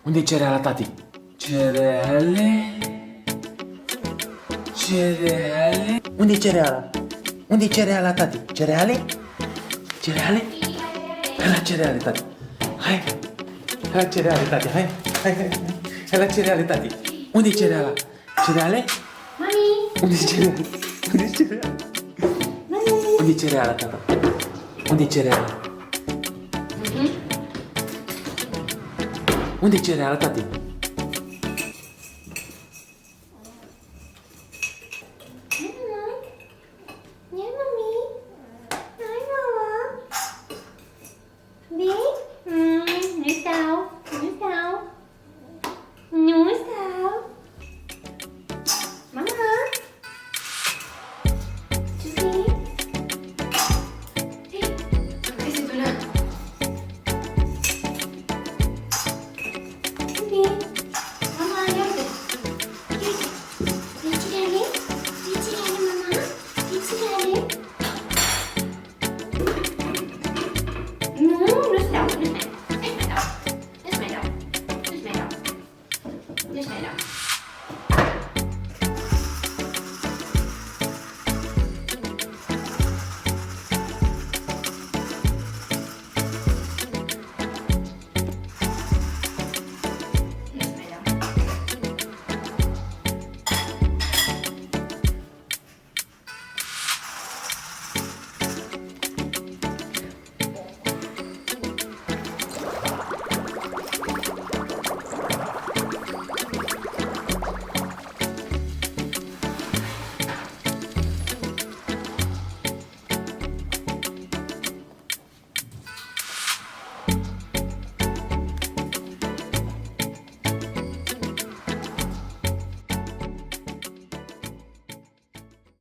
Unde e cereala, tati? Cereale? Cereale? Unde e cereala? Unde e cereala, tati? Cereale? Cereale? Hai la cereale, tati. Hai. Hai la cereale, tati. Hai. Hai, hai, hai. Hai la cereale, tati. Unde e cereala? Cereale? Mami! Unde e cereale? Unde e cereale? Unde e cereala, tata? Unde e cereala? Unde e cereala, tati?